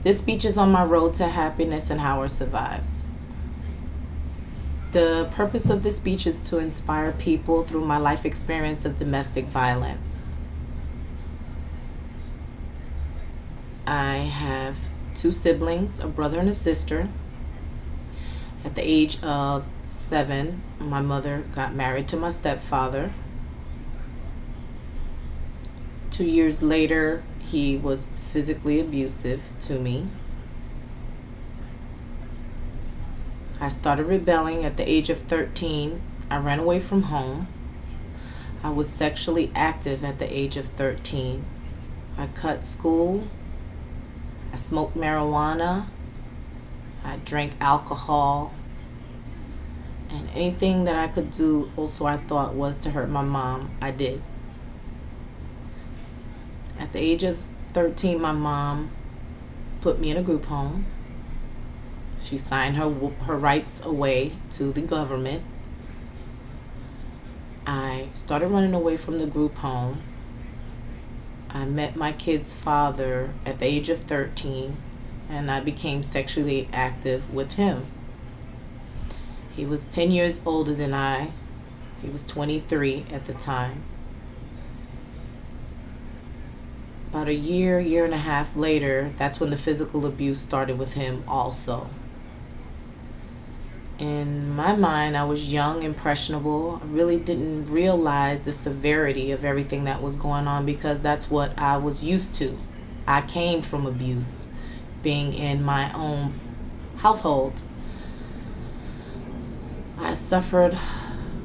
This speech is on my road to happiness and how I survived. The purpose of this speech is to inspire people through my life experience of domestic violence. I have two siblings, a brother and a sister. At the age of 7, my mother got married to my stepfather. 2 years later, he was physically abusive to me. I started rebelling at the age of 13. I ran away from home. I was sexually active at the age of 13. I cut school. I smoked marijuana. I drank alcohol. And anything that I could do, also I thought was to hurt my mom, I did. At the age of 13, my mom put me in a group home. She signed her rights away to the government. I started running away from the group home. I met my kid's father at the age of 13, and I became sexually active with him. He was 10 years older than I. He was 23 at the time. About a year and a half later, that's when the physical abuse started with him also. In my mind, I was young, impressionable. I really didn't realize the severity of everything that was going on because that's what I was used to. I came from abuse, being in my own household. I suffered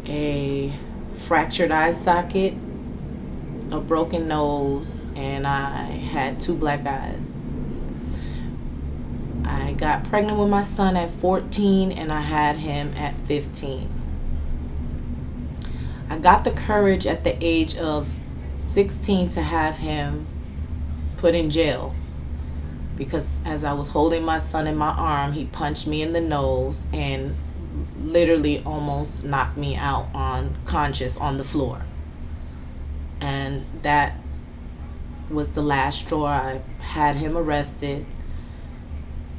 a fractured eye socket, a broken nose, and I had 2 black eyes. I got pregnant with my son at 14 and I had him at 15. I got the courage at the age of 16 to have him put in jail because as I was holding my son in my arm, he punched me in the nose and literally almost knocked me out unconscious on the floor. And that was the last straw. I had him arrested.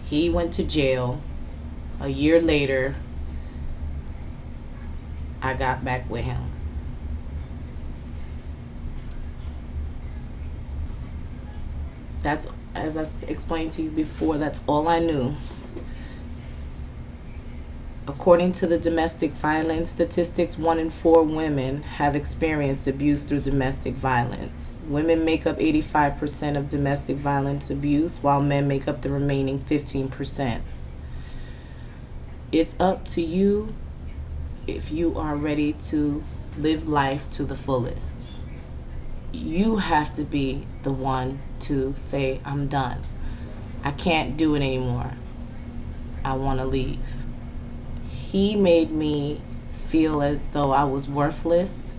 He went to jail. A year later, I got back with him. That's, as I explained to you before, that's all I knew. According to the domestic violence statistics, 1 in 4 women have experienced abuse through domestic violence. Women make up 85% of domestic violence abuse, while men make up the remaining 15%. It's up to you if you are ready to live life to the fullest. You have to be the one to say, I'm done. I can't do it anymore. I want to leave. He made me feel as though I was worthless.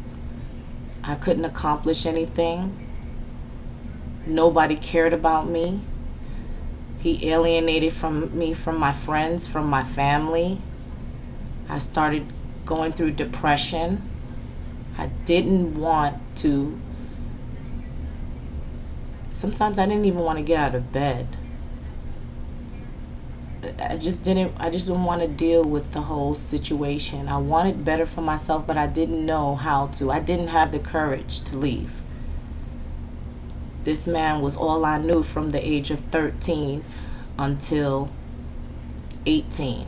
I couldn't accomplish anything. Nobody cared about me. He alienated from me, from my friends, from my family. I started going through depression. I didn't want to. Sometimes I didn't even want to get out of bed. I just didn't want to deal with the whole situation. I wanted better for myself, but I didn't know how to. I didn't have the courage to leave. This man was all I knew from the age of 13 until 18.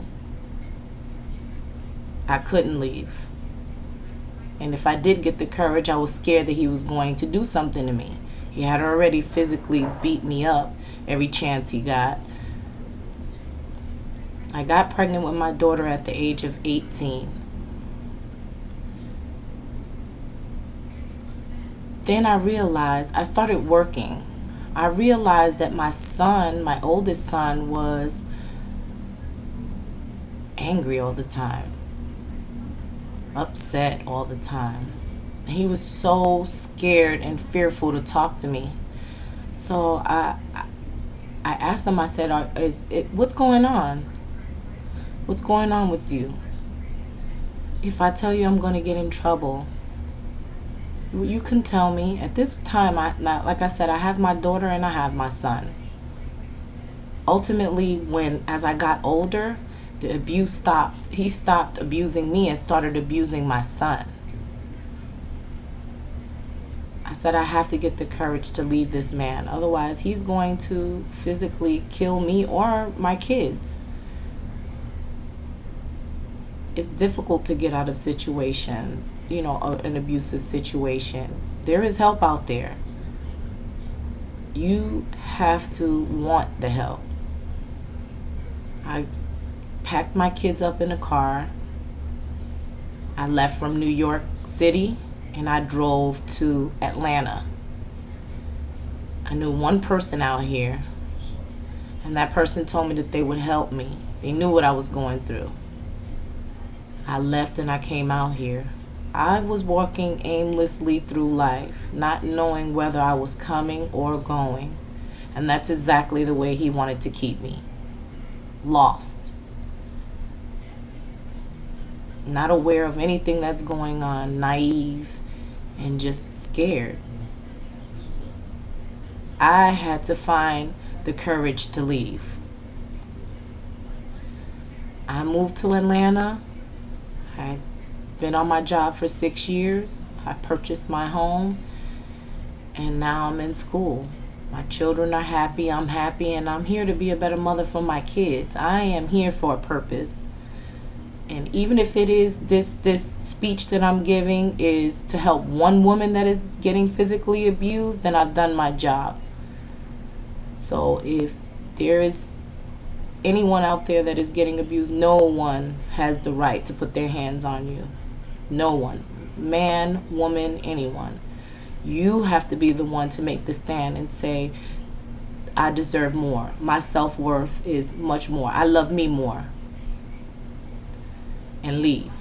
I couldn't leave. And if I did get the courage, I was scared that he was going to do something to me. He had already physically beat me up every chance he got. I got pregnant with my daughter at the age of 18. Then I started working. I realized that my son, my oldest son, was angry all the time, upset all the time. He was so scared and fearful to talk to me. So I asked him, I said, what's going on? What's going on with you? If I tell you I'm going to get in trouble, you can tell me. At this time, like I said, I have my daughter and I have my son. Ultimately, when as I got older, the abuse stopped. He stopped abusing me and started abusing my son. I said, I have to get the courage to leave this man. Otherwise, he's going to physically kill me or my kids. It's difficult to get out of situations, an abusive situation. There is help out there. You have to want the help. I packed my kids up in a car. I left from New York City and I drove to Atlanta. I knew one person out here, and that person told me that they would help me. They knew what I was going through. I left and I came out here. I was walking aimlessly through life, not knowing whether I was coming or going. And that's exactly the way he wanted to keep me. Lost. Not aware of anything that's going on, naive, and just scared. I had to find the courage to leave. I moved to Atlanta. I'd been on my job for 6 years. I purchased my home, and now I'm in school. My children are happy, I'm happy, and I'm here to be a better mother for my kids. I am here for a purpose. And even if it is this speech that I'm giving is to help one woman that is getting physically abused, then I've done my job. So if there is anyone out there that is getting abused, no one has the right to put their hands on you. No one. Man, woman, anyone. You have to be the one to make the stand and say, I deserve more. My self-worth is much more. I love me more. And leave.